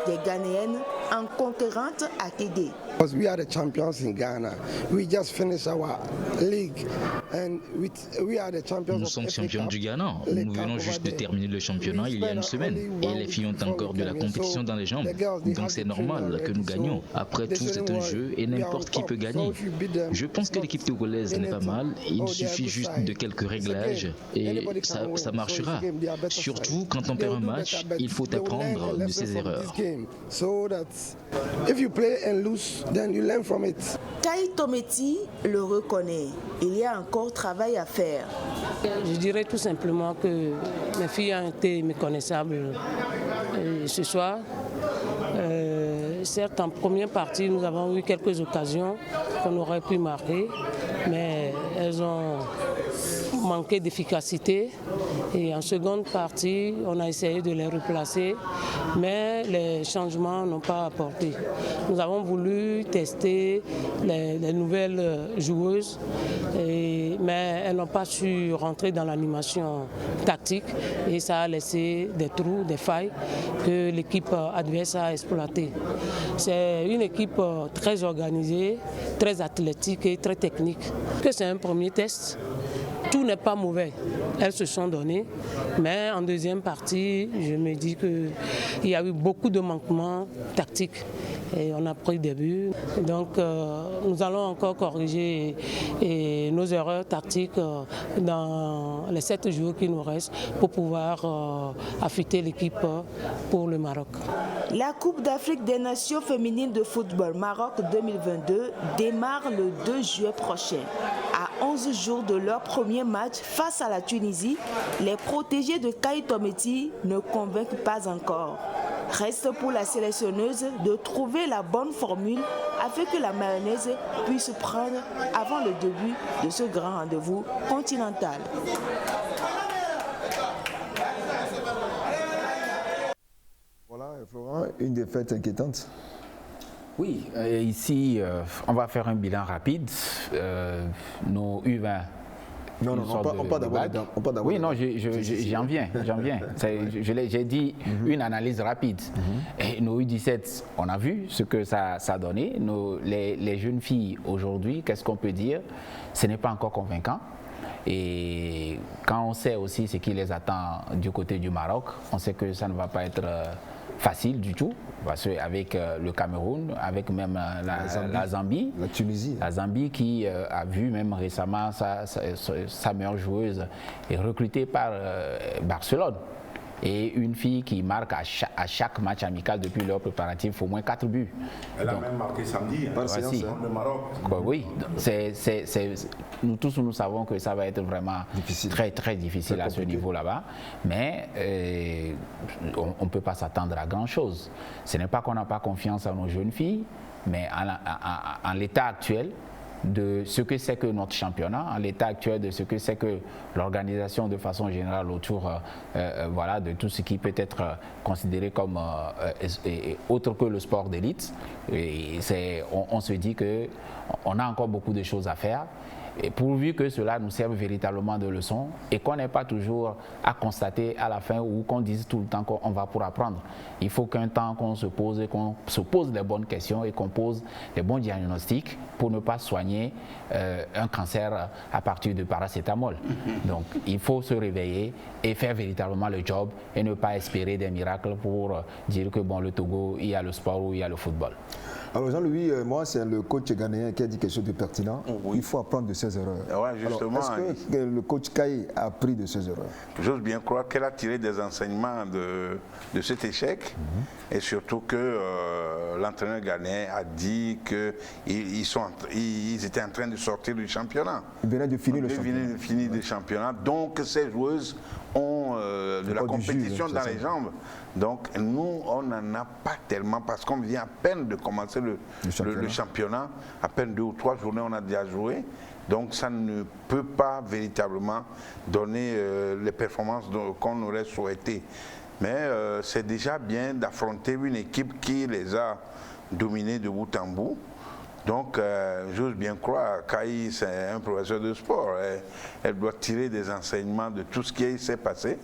Des Ghanéennes en conquérante à Kégué. Because we are the champions in Ghana. We just finished our league and we are the champions. Nous sommes champions du Ghana. Nous venons juste de terminer le championnat il y a une semaine et les filles ont encore de la compétition dans les jambes. Donc c'est normal que nous gagnions. Après tout, c'est un jeu et n'importe qui peut gagner. Je pense que l'équipe togolaise n'est pas mal. Il suffit juste de quelques réglages et ça marchera. Surtout quand on perd un match, il faut apprendre de ses erreurs. So that if you play and lose, then you learn from it. Kai Tometi le reconnaît. Il y a encore travail à faire. Je dirais tout simplement que mes filles ont été méconnaissables ce soir. Certes, en première partie, nous avons eu quelques occasions qu'on aurait pu marquer, mais elles ont manqué d'efficacité. Et en seconde partie, on a essayé de les replacer, mais les changements n'ont pas apporté. Nous avons voulu tester les nouvelles joueuses, mais elles n'ont pas su rentrer dans l'animation tactique et ça a laissé des trous, des failles que l'équipe adverse a exploitées. C'est une équipe très organisée, très athlétique et très technique. C'est un premier test. Tout n'est pas mauvais. Elles se sont données, mais en deuxième partie, je me dis qu'il y a eu beaucoup de manquements tactiques et on a pris des buts. Donc nous allons encore corriger nos erreurs tactiques dans les 7 jours qui nous restent pour pouvoir affûter l'équipe pour le Maroc. La Coupe d'Afrique des Nations féminines de football Maroc 2022 démarre le 2 juillet prochain. À 11 jours de leur premier match face à la Tunisie, les protégés de Kai Tometi ne convainquent pas encore. Reste pour la sélectionneuse de trouver la bonne formule afin que la mayonnaise puisse prendre avant le début de ce grand rendez-vous continental. Voilà, Florent, une défaite inquiétante. Oui, ici, on va faire un bilan rapide. Nos U20. Non, on pas d'abord. Oui, non, j'en viens. J'ai dit une analyse rapide. Et nos U17, on a vu ce que ça a donné. Les jeunes filles aujourd'hui, qu'est-ce qu'on peut dire? Ce n'est pas encore convaincant. Et quand on sait aussi ce qui les attend du côté du Maroc, on sait que ça ne va pas être facile du tout, parce qu'avec le Cameroun, avec même la Zambie, la Tunisie. La Zambie qui a vu même récemment sa meilleure joueuse est recrutée par Barcelone. Et une fille qui marque à chaque match amical depuis leur préparatif au moins 4 buts. Elle a même marqué samedi, le Maroc. Oui, nous tous nous savons que ça va être vraiment très très difficile à ce niveau là-bas. Mais on ne peut pas s'attendre à grand chose. Ce n'est pas qu'on n'a pas confiance en nos jeunes filles, mais en l'état actuel de ce que c'est que notre championnat, en l'état actuel de ce que c'est que l'organisation de façon générale autour voilà, de tout ce qui peut être considéré comme autre que le sport d'élite. On se dit qu'on a encore beaucoup de choses à faire. Et pourvu que cela nous serve véritablement de leçon et qu'on n'ait pas toujours à constater à la fin ou qu'on dise tout le temps qu'on va pour apprendre. Il faut qu'un temps qu'on se pose les bonnes questions et qu'on pose les bons diagnostics pour ne pas soigner un cancer à partir de paracétamol. Donc il faut se réveiller et faire véritablement le job et ne pas espérer des miracles pour dire que bon, le Togo, il y a le sport ou il y a le football. Alors Jean-Louis, moi c'est le coach ghanéen qui a dit quelque chose de pertinent. Il faut apprendre de ses erreurs. Ouais, justement. Est-ce que le coach Kai a appris de ses erreurs? J'ose bien croire qu'elle a tiré des enseignements de cet échec et surtout que l'entraîneur ghanéen a dit qu'ils étaient en train de sortir du championnat. Ils venaient de finir le championnat. Donc ces joueuses ont de la compétition dans les jambes. Donc nous, on n'en a pas tellement parce qu'on vient à peine de commencer le championnat. À peine 2 ou 3 journées, on a déjà joué. Donc ça ne peut pas véritablement donner les performances qu'on aurait souhaité. Mais c'est déjà bien d'affronter une équipe qui les a dominés de bout en bout. Donc, j'ose bien croire, Kaï, c'est un professeur de sport. Elle doit tirer des enseignements de tout ce qui s'est passé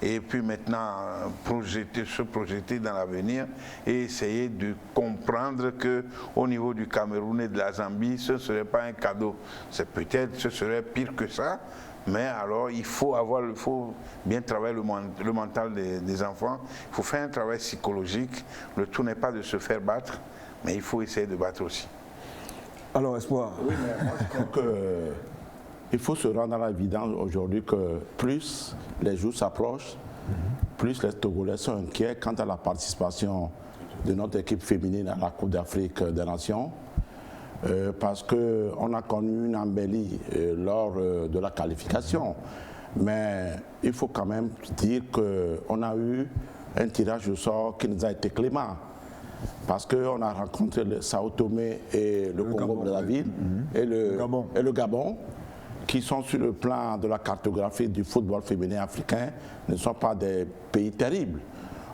et puis maintenant se projeter dans l'avenir et essayer de comprendre qu'au niveau du Cameroun et de la Zambie, ce ne serait pas un cadeau. Ce serait pire que ça. Mais alors, il faut bien travailler le mental des enfants. Il faut faire un travail psychologique. Le tout n'est pas de se faire battre, mais il faut essayer de battre aussi. Alors, Espoir. Oui, mais moi, je crois qu'il faut se rendre à l'évidence aujourd'hui que plus les jours s'approchent, plus les Togolais sont inquiets quant à la participation de notre équipe féminine à la Coupe d'Afrique des Nations. Parce qu'on a connu une embellie lors de la qualification. Mais il faut quand même dire qu'on a eu un tirage au sort qui nous a été clément. Parce qu'on a rencontré le Sao Tomé et le Congo-Brazzaville et le Gabon, qui sont sur le plan de la cartographie du football féminin africain, ne sont pas des pays terribles.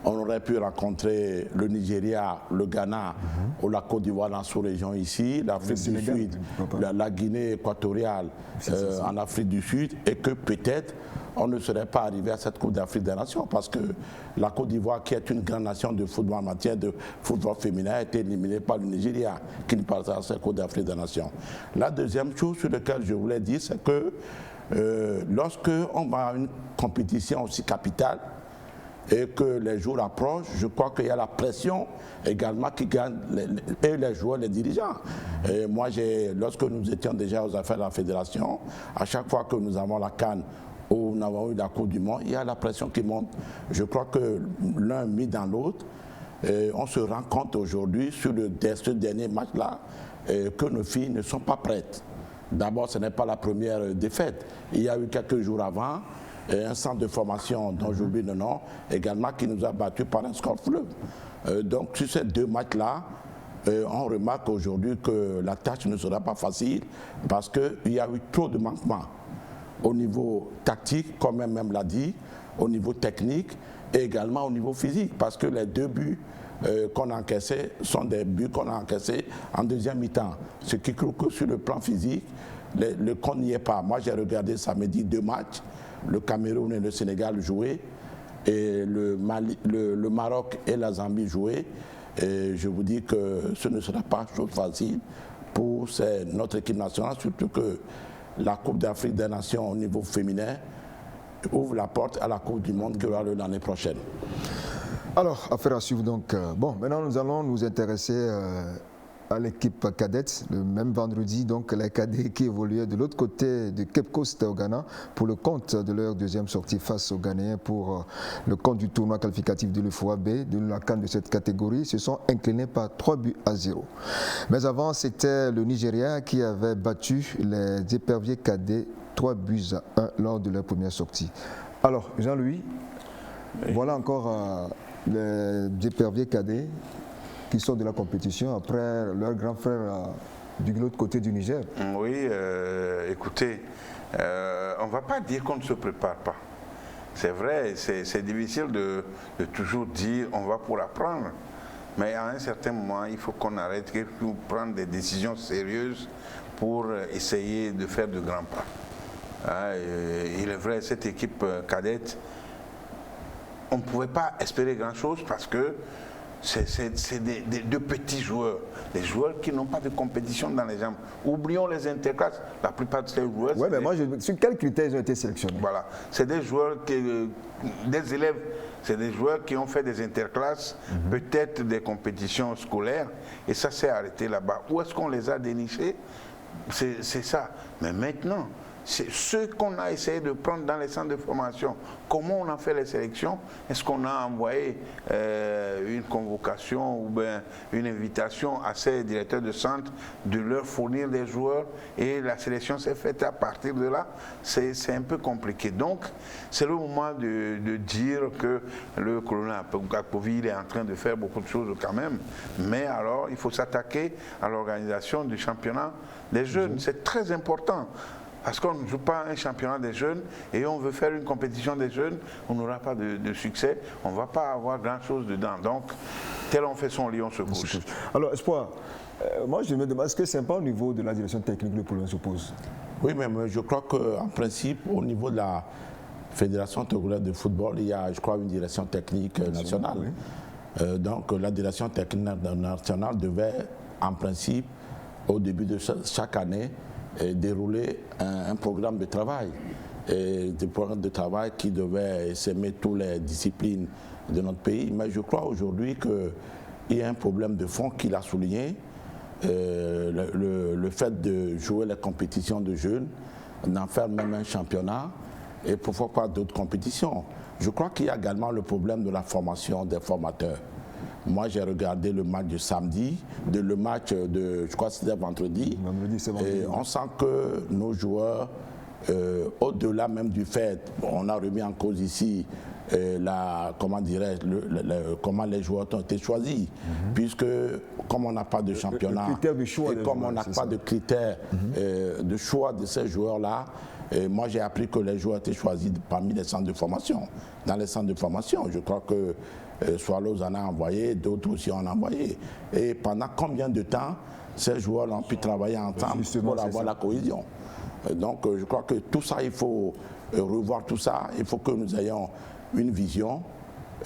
On aurait pu rencontrer le Nigeria, le Ghana ou la Côte d'Ivoire dans la sous-région ici, l'Afrique du Sud, la Guinée équatoriale en Afrique du Sud, et que peut-être on ne serait pas arrivé à cette Coupe d'Afrique des Nations parce que la Côte d'Ivoire, qui est une grande nation de football en matière de football féminin, a été éliminée par le Nigeria qui ne passe pas à cette Coupe d'Afrique des Nations. La deuxième chose sur laquelle je voulais dire, c'est que lorsqu'on va à une compétition aussi capitale, et que les jours approchent, je crois qu'il y a la pression également qui gagne les joueurs, les dirigeants. Et moi, lorsque nous étions déjà aux affaires de la fédération, à chaque fois que nous avons la CAN ou nous avons eu la Coupe du Monde, il y a la pression qui monte. Je crois que l'un mis dans l'autre, on se rend compte aujourd'hui sur ce dernier match-là que nos filles ne sont pas prêtes. D'abord, ce n'est pas la première défaite. Il y a eu quelques jours avant, un centre de formation dont j'oublie le nom, également qui nous a battus par un score fleuve. Donc sur ces deux matchs-là, on remarque aujourd'hui que la tâche ne sera pas facile parce qu'il y a eu trop de manquements au niveau tactique, comme même l'a dit, au niveau technique et également au niveau physique, parce que les deux buts qu'on a encaissés sont des buts qu'on a encaissés en deuxième mi-temps. Ce qui prouve que sur le plan physique, le compte n'y est pas. Moi j'ai regardé samedi 2 matchs, le Cameroun et le Sénégal jouaient, et le Maroc et la Zambie jouaient. Et je vous dis que ce ne sera pas chose facile pour notre équipe nationale, surtout que la Coupe d'Afrique des Nations au niveau féminin ouvre la porte à la Coupe du Monde qui aura lieu l'année prochaine. Alors, affaire à suivre donc. Bon, maintenant nous allons nous intéresser à l'équipe cadette. Le même vendredi, donc les cadets qui évoluaient de l'autre côté de Cape Coast au Ghana pour le compte de leur deuxième sortie face aux Ghanéens pour le compte du tournoi qualificatif de l'UFOA-B de la CAN de cette catégorie, se sont inclinés par 3-0. Mais avant, c'était le Nigeria qui avait battu les éperviers cadets 3-1 lors de leur première sortie. Alors, Jean-Louis, voilà encore les éperviers cadets qui sortent de la compétition après leur grand frère de l'autre côté du Niger. Oui, écoutez, on ne va pas dire qu'on ne se prépare pas. C'est vrai, c'est difficile de toujours dire on va pour apprendre. Mais à un certain moment, il faut qu'on arrête de prendre des décisions sérieuses pour essayer de faire de grands pas. Il est vrai, cette équipe cadette, on ne pouvait pas espérer grand-chose parce que c'est de petits joueurs, des joueurs qui n'ont pas de compétition dans les jambes. Oublions les interclasses, la plupart de ces joueurs... Oui, mais moi, sur quels critères ils ont été sélectionnés? Voilà, c'est des joueurs, des élèves, c'est des joueurs qui ont fait des interclasses, peut-être des compétitions scolaires, et ça s'est arrêté là-bas. Où est-ce qu'on les a dénichés? C'est ça. Mais maintenant, c'est ceux qu'on a essayé de prendre dans les centres de formation. Comment on a fait les sélections? Est-ce qu'on a envoyé une convocation ou bien une invitation à ces directeurs de centre de leur fournir des joueurs et la sélection s'est faite à partir de là? C'est un peu compliqué. Donc, c'est le moment de dire que le colonel Apovi est en train de faire beaucoup de choses quand même. Mais alors, il faut s'attaquer à l'organisation du championnat des jeunes. C'est très important. Parce qu'on ne joue pas un championnat des jeunes et on veut faire une compétition des jeunes, on n'aura pas de succès, on ne va pas avoir grand-chose dedans. Donc, Tel on fait son lit, on se couche. Alors, Espoir, moi je me demande, est-ce que c'est pas au niveau de la direction technique que le problème se pose? Oui, mais je crois qu'en principe, au niveau de la Fédération togolaise de football, il y a, je crois, une direction technique nationale. Oui. Donc la direction technique nationale devait, en principe, au début de chaque année, dérouler un programme de travail. Des programmes de travail qui devaient s'aimer toutes les disciplines de notre pays. Mais je crois aujourd'hui qu'il y a un problème de fond qu'il a souligné. Le fait de jouer les compétitions de jeunes, d'en faire même un championnat, et pourquoi pas d'autres compétitions. Je crois qu'il y a également le problème de la formation des formateurs. Moi, j'ai regardé le match de samedi, le match de, je crois que c'était vendredi, et on sent que nos joueurs, au-delà même du fait, on a remis en cause ici comment dirais-je, comment les joueurs ont été choisis, puisque comme on n'a pas de championnat, et comme on n'a pas de critères de choix de ces joueurs-là, moi j'ai appris que les joueurs étaient choisis parmi les centres de formation. Dans les centres de formation, je crois que Swallows en a envoyé, d'autres aussi en ont envoyé. Et pendant combien de temps ces joueurs ont pu travailler ensemble pour avoir la cohésion? Donc je crois que tout ça, il faut revoir tout ça, il faut que nous ayons une vision,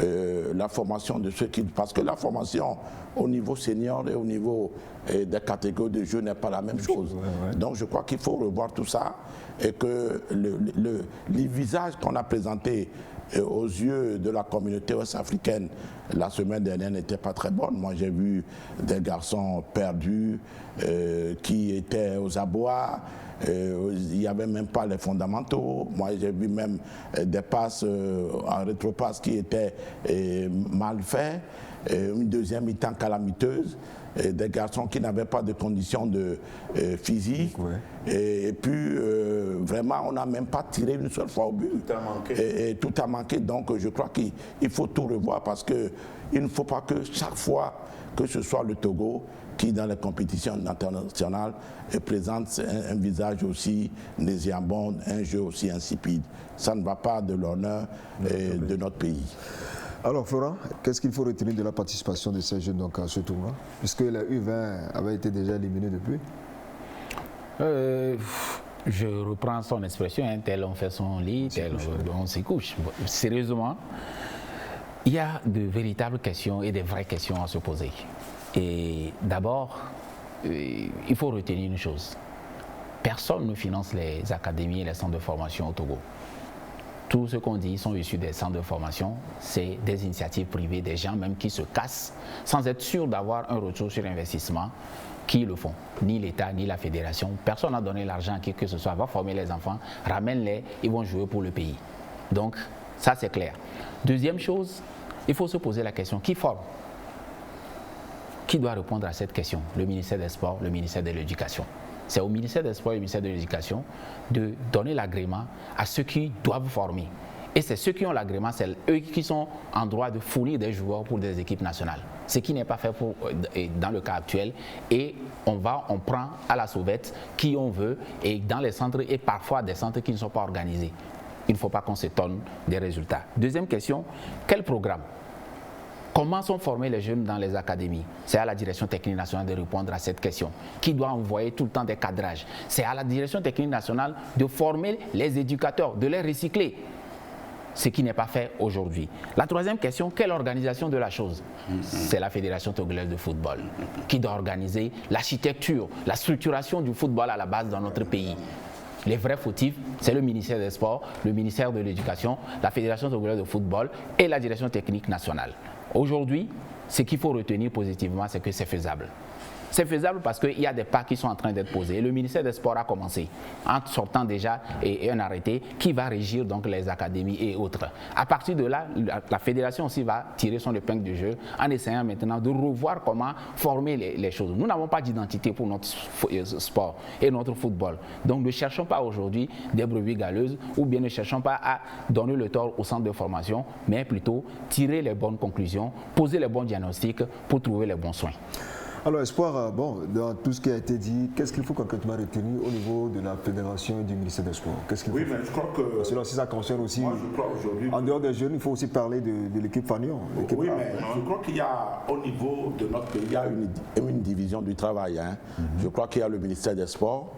la formation de ceux qui... Parce que la formation au niveau senior et au niveau des catégories de jeux n'est pas la même chose. Donc je crois qu'il faut revoir tout ça et que les visages qu'on a présentés aux yeux de la communauté ouest-africaine la semaine dernière n'étaient pas très bonnes. Moi j'ai vu des garçons perdus qui étaient aux abois. Il n'y avait même pas les fondamentaux. Moi, j'ai vu même des passes en rétropasse qui étaient mal faits, une deuxième mi-temps calamiteuse, des garçons qui n'avaient pas de conditions physiques. Et puis, vraiment, on n'a même pas tiré une seule fois au but. Tout a manqué. Et tout a manqué. Donc, je crois qu'il faut tout revoir parce qu'il ne faut pas que chaque fois que ce soit le Togo qui, dans les compétitions internationales, présente un visage aussi nauséabond, un jeu aussi insipide. Ça ne va pas de l'honneur de notre pays. Alors, Florent, qu'est-ce qu'il faut retenir de la participation de ces jeunes donc, à ce tournoi, puisque les U20 avaient été déjà éliminés depuis? Je reprends son expression, tel on fait son lit, tel on s'y couche. Sérieusement, il y a de véritables questions et des vraies questions à se poser. Et d'abord, il faut retenir une chose. Personne ne finance les académies et les centres de formation au Togo. Tout ce qu'on dit sont issus des centres de formation, c'est des initiatives privées, des gens même qui se cassent sans être sûrs d'avoir un retour sur investissement qui le font. Ni l'État, ni la fédération. Personne n'a donné l'argent à qui que ce soit. Va former les enfants, ramène-les, ils vont jouer pour le pays. Donc, ça c'est clair. Deuxième chose, il faut se poser la question, qui forme? Qui doit répondre à cette question? Le ministère des Sports, le ministère de l'Éducation. C'est au ministère des Sports et au ministère de l'Éducation de donner l'agrément à ceux qui doivent former. Et c'est ceux qui ont l'agrément, c'est eux qui sont en droit de fournir des joueurs pour des équipes nationales. Ce qui n'est pas fait dans le cas actuel. Et on prend à la sauvette qui on veut et dans les centres et parfois des centres qui ne sont pas organisés. Il ne faut pas qu'on s'étonne des résultats. Deuxième question, quel programme? Comment sont formés les jeunes dans les académies? C'est à la direction technique nationale de répondre à cette question. Qui doit envoyer tout le temps des cadrages? C'est à la direction technique nationale de former les éducateurs, de les recycler. Ce qui n'est pas fait aujourd'hui. La troisième question, quelle organisation de la chose? C'est la Fédération togolaise de football qui doit organiser l'architecture, la structuration du football à la base dans notre pays. Les vrais fautifs, c'est le ministère des Sports, le ministère de l'Éducation, la Fédération togolaise de football et la direction technique nationale. Aujourd'hui, ce qu'il faut retenir positivement, c'est que c'est faisable. C'est faisable parce qu'il y a des pas qui sont en train d'être posés. Le ministère des Sports a commencé en sortant déjà un arrêté qui va régir donc les académies et autres. À partir de là, la fédération aussi va tirer son épingle du jeu en essayant maintenant de revoir comment former les choses. Nous n'avons pas d'identité pour notre sport et notre football. Donc ne cherchons pas aujourd'hui des brebis galeuses ou bien ne cherchons pas à donner le tort au centre de formation, mais plutôt tirer les bonnes conclusions, poser les bons diagnostics pour trouver les bons soins. Alors, Espoir, bon, dans tout ce qui a été dit, qu'est-ce qu'il faut concrètement retenir au niveau de la fédération et du ministère des Sports? Qu'est-ce qu'il faut faire? Mais je crois que... Parce que là, si ça concerne aussi, moi, je crois aujourd'hui... En dehors des jeunes, il faut aussi parler de l'équipe Fagnon. Oui, mais je crois qu'il y a, au niveau de notre pays, il y a une division du travail. Je crois qu'il y a le ministère des Sports,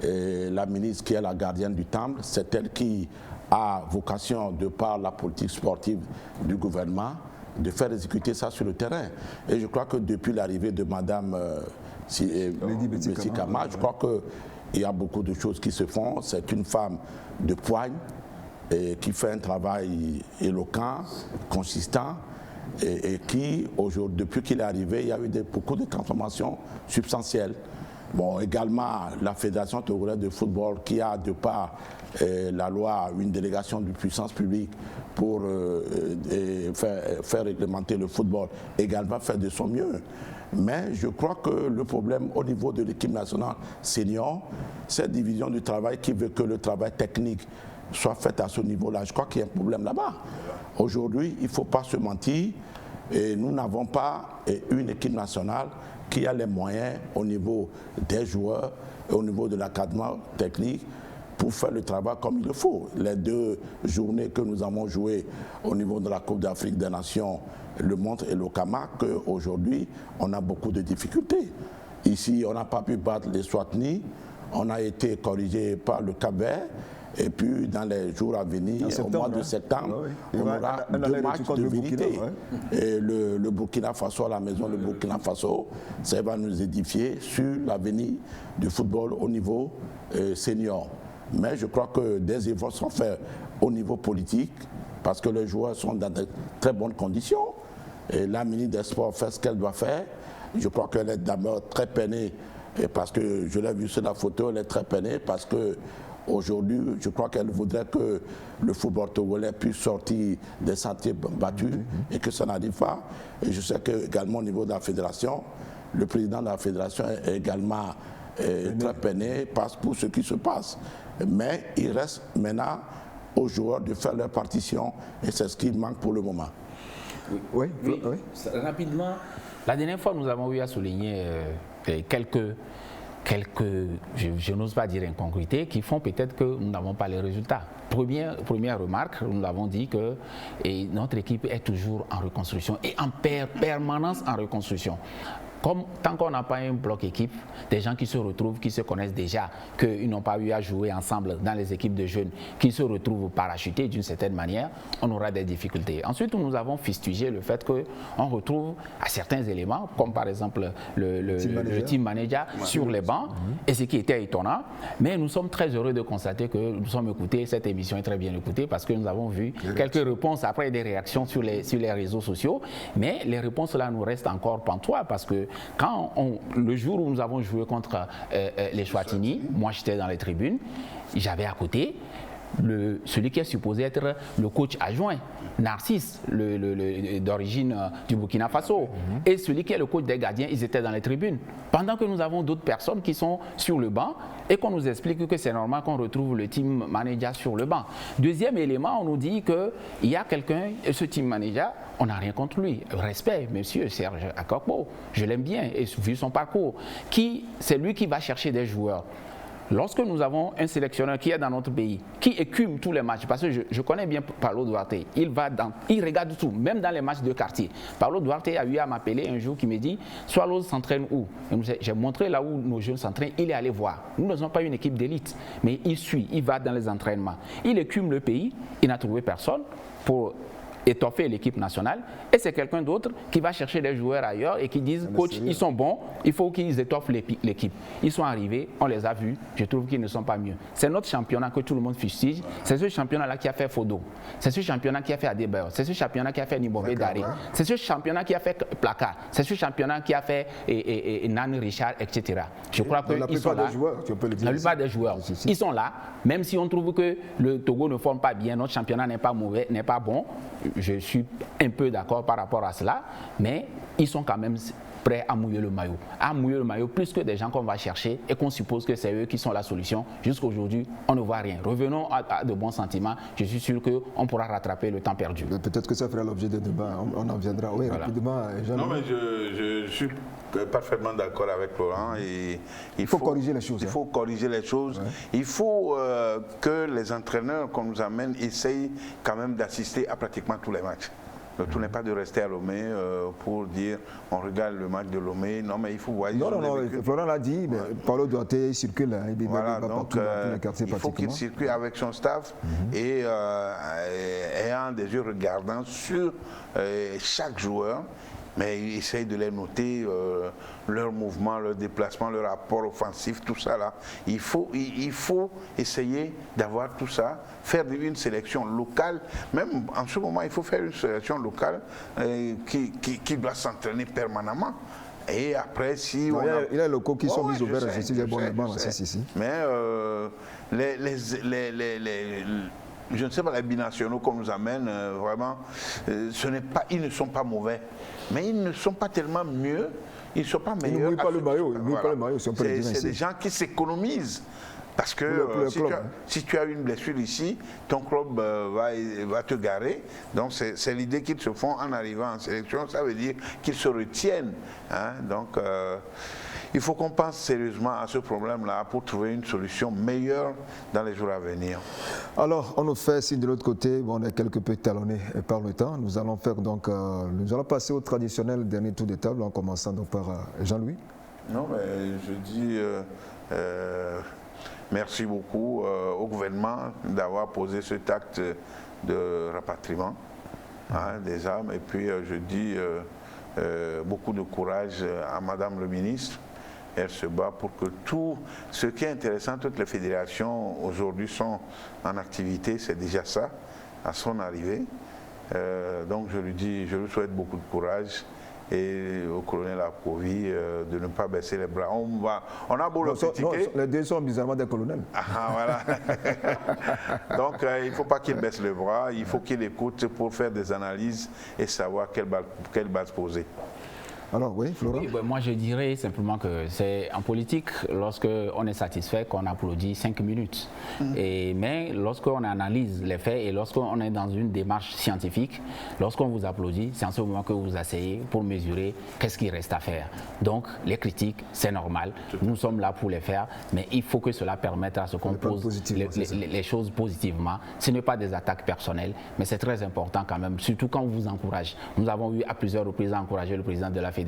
et la ministre qui est la gardienne du temple, c'est elle qui a vocation, de par la politique sportive du gouvernement, de faire exécuter ça sur le terrain. Et je crois que depuis l'arrivée de Mme Betty Kama, je crois qu'il y a beaucoup de choses qui se font. C'est une femme de poigne et qui fait un travail éloquent, consistant, et qui, aujourd'hui, depuis qu'il est arrivé, il y a eu beaucoup de transformations substantielles. Bon, également, la Fédération togolaise de football qui a, de par la loi, une délégation de puissance publique pour faire réglementer le football, également fait de son mieux. Mais je crois que le problème au niveau de l'équipe nationale senior, cette division du travail qui veut que le travail technique soit fait à ce niveau-là, je crois qu'il y a un problème là-bas. Aujourd'hui, il ne faut pas se mentir, et nous n'avons pas une équipe nationale qui a les moyens au niveau des joueurs et au niveau de l'académie technique pour faire le travail comme il le faut. Les 2 journées que nous avons jouées au niveau de la Coupe d'Afrique des Nations le montrent et le Kama qu'aujourd'hui, on a beaucoup de difficultés. Ici, on n'a pas pu battre les Swatini, on a été corrigé par le Cap-Vert, et puis dans les jours à venir, au mois de septembre, on aura 2 matchs de vérité. Et le Burkina Faso à la maison, le Burkina Faso, ça va nous édifier sur l'avenir du football au niveau senior. Mais je crois que des efforts sont faits au niveau politique parce que les joueurs sont dans de très bonnes conditions. Et la ministre des Sports fait ce qu'elle doit faire. Je crois qu'elle est d'abord très peinée, parce que je l'ai vu sur la photo, elle est très peinée parce que aujourd'hui, je crois qu'elle voudrait que le football togolais puisse sortir des sentiers battus et que ça n'arrive pas. Et je sais qu'également au niveau de la fédération, le président de la fédération est également très peiné pour ce qui se passe. Mais il reste maintenant aux joueurs de faire leur partition et c'est ce qui manque pour le moment. Oui. Rapidement, la dernière fois nous avons eu à souligner quelques je n'ose pas dire incongruités, qui font peut-être que nous n'avons pas les résultats. Première remarque, nous avons dit que notre équipe est toujours en reconstruction et en permanence en reconstruction. Tant qu'on n'a pas un bloc équipe, des gens qui se retrouvent, qui se connaissent déjà, qu'ils n'ont pas eu à jouer ensemble dans les équipes de jeunes, qui se retrouvent parachutés d'une certaine manière, on aura des difficultés. Ensuite, nous avons fustigé le fait qu'on retrouve à certains éléments, comme par exemple le team manager sur les bancs, et ce qui était étonnant. Mais nous sommes très heureux de constater que nous sommes écoutés, cette émission est très bien écoutée, parce que nous avons vu quelques réponses après des réactions sur les réseaux sociaux, mais les réponses là nous restent encore pantois, parce que le jour où nous avons joué contre les Swatini, moi j'étais dans les tribunes, j'avais à côté celui qui est supposé être le coach adjoint, Narcisse, d'origine du Burkina Faso, et celui qui est le coach des gardiens, ils étaient dans les tribunes. Pendant que nous avons d'autres personnes qui sont sur le banc et qu'on nous explique que c'est normal qu'on retrouve le team manager sur le banc. Deuxième élément, on nous dit qu'il y a quelqu'un, ce team manager, on n'a rien contre lui. Respect, monsieur Serge Akokpo, je l'aime bien, et vu son parcours, c'est lui qui va chercher des joueurs. Lorsque nous avons un sélectionneur qui est dans notre pays, qui écume tous les matchs, parce que je connais bien Paulo Duarte, il regarde tout, même dans les matchs de quartier. Paulo Duarte a eu à m'appeler un jour qui me dit « Swallows s'entraîne où ?» J'ai montré là où nos jeunes s'entraînent, il est allé voir. Nous n'avons pas une équipe d'élite, mais il suit, il va dans les entraînements. Il écume le pays, il n'a trouvé personne pour étoffer l'équipe nationale, et c'est quelqu'un d'autre qui va chercher des joueurs ailleurs et qui disent coach, ils sont bons, il faut qu'ils étoffent l'équipe. Ils sont arrivés, on les a vus, je trouve qu'ils ne sont pas mieux. C'est notre championnat que tout le monde fustige, c'est ce championnat-là qui a fait Fodo, c'est ce championnat qui a fait Adebayor, c'est ce championnat qui a fait Nibové Daré, c'est ce championnat qui a fait Plaka, c'est ce championnat qui a fait Nan Richard, etc. Je crois que ils sont là. La plupart des joueurs, ils sont là, même si on trouve que le Togo ne forme pas bien, notre championnat n'est pas mauvais, n'est pas bon. Je suis un peu d'accord par rapport à cela, mais ils sont quand même prêts à mouiller le maillot plus que des gens qu'on va chercher et qu'on suppose que c'est eux qui sont la solution. Jusqu'à aujourd'hui, on ne voit rien. Revenons à de bons sentiments. Je suis sûr qu'on pourra rattraper le temps perdu. Peut-être que ça fera l'objet de débat. On en viendra. Oui, voilà. Rapidement. Non, mais je suis parfaitement d'accord avec Laurent. Et il faut corriger les choses. Il faut corriger les choses. Ouais. Il faut que les entraîneurs qu'on nous amène essayent quand même d'assister à pratiquement tous les matchs. Le tout n'est pas de rester à Lomé pour dire on regarde le match de Lomé. Non, mais il faut voir. Non, Florent l'a dit, mais Paulo Duarte circule. Voilà, donc il faut qu'il circule avec son staff et ayant des yeux regardants sur chaque joueur. Mais ils essayent de les noter, leurs mouvements, leurs déplacements, leur rapport offensif, tout ça là. Il faut essayer d'avoir tout ça, faire une sélection locale. Même en ce moment, il faut faire une sélection locale qui doit s'entraîner permanemment. Et après, si non, il y a les locaux qui sont mis au vert, je sais, mais je ne sais pas, les binationaux qu'on nous amène, vraiment, ils ne sont pas mauvais, mais ils ne sont pas tellement mieux, ils ne sont pas meilleurs. Ils ne mouillent pas le maillot, c'est des gens qui s'économisent. Parce que si tu as une blessure ici, ton club va te garer. Donc c'est l'idée qu'ils se font en arrivant en sélection. Ça veut dire qu'ils se retiennent. Hein? Donc il faut qu'on pense sérieusement à ce problème-là pour trouver une solution meilleure dans les jours à venir. Alors on nous fait signe de l'autre côté, on est quelque peu talonnés par le temps. Nous allons faire donc, nous allons passer au traditionnel dernier tour de table en commençant donc par Jean-Louis. Non, mais je dis merci beaucoup au gouvernement d'avoir posé cet acte de rapatriement des âmes. Et puis je dis beaucoup de courage à Madame le ministre. Elle se bat pour que tout ce qui est intéressant, toutes les fédérations aujourd'hui sont en activité, c'est déjà ça, à son arrivée. Donc je lui souhaite beaucoup de courage. Et au colonel Akovi de ne pas baisser les bras. On a beau le critiquer. Les deux sont bizarrement des colonels. Voilà. Donc il ne faut pas qu'il baisse les bras, il faut qu'il écoute pour faire des analyses et savoir quelle base poser. Alors oui, Florent. Oui, moi je dirais simplement que c'est en politique, lorsqu'on est satisfait, qu'on applaudit 5 minutes. Mais lorsqu'on analyse les faits et lorsqu'on est dans une démarche scientifique, lorsqu'on vous applaudit, c'est en ce moment que vous vous asseyez pour mesurer qu'est-ce qu'il reste à faire. Donc les critiques, c'est normal, nous sommes là pour les faire, mais il faut que cela permette à ce qu'on pose les choses positivement. Ce n'est pas des attaques personnelles, mais c'est très important quand même, surtout quand on vous encourage. Nous avons eu à plusieurs reprises encourager le président de la Fédération.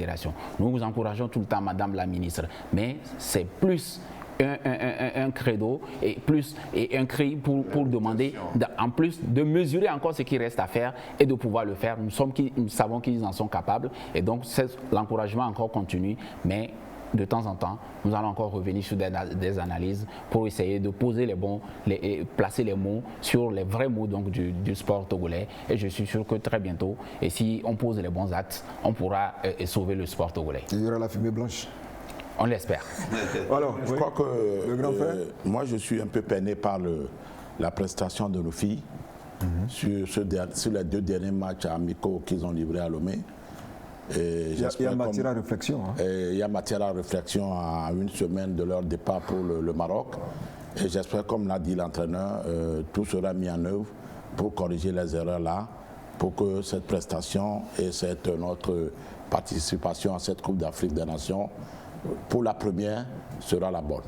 Nous vous encourageons tout le temps, Madame la ministre, mais c'est plus un credo et un cri pour demander, en plus de mesurer encore ce qui reste à faire et de pouvoir le faire. Nous savons qu'ils en sont capables et donc l'encouragement encore continue, mais de temps en temps, nous allons encore revenir sur des analyses pour essayer de poser placer les mots sur les vrais mots donc, du sport togolais. Et je suis sûr que très bientôt, et si on pose les bons actes, on pourra sauver le sport togolais. Il y aura la fumée blanche. On l'espère. Alors, je crois que le grand frère, moi je suis un peu peiné par la prestation de nos filles sur les 2 derniers matchs amicaux qu'ils ont livrés à Lomé. Il y a matière à réflexion. Il y a matière à réflexion à une semaine de leur départ pour le Maroc. Et j'espère, comme l'a dit l'entraîneur, tout sera mis en œuvre pour corriger les erreurs là, pour que cette prestation et notre participation à cette Coupe d'Afrique des Nations, pour la première, sera la bonne.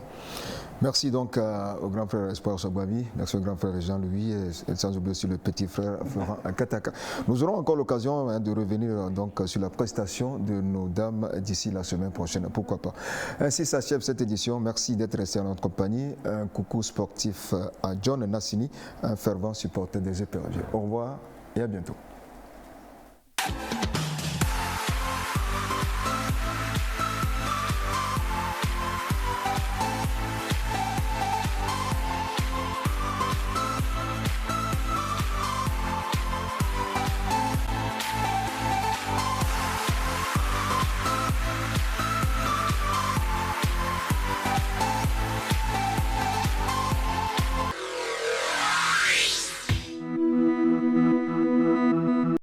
Merci donc au grand frère Espoir Sogbavi, merci au grand frère Jean-Louis et sans oublier aussi le petit frère Florent Kataka. Nous aurons encore l'occasion de revenir donc sur la prestation de nos dames d'ici la semaine prochaine, pourquoi pas. Ainsi s'achève cette édition, merci d'être resté en notre compagnie. Un coucou sportif à John Nassini, un fervent supporter des EPRG. Au revoir et à bientôt.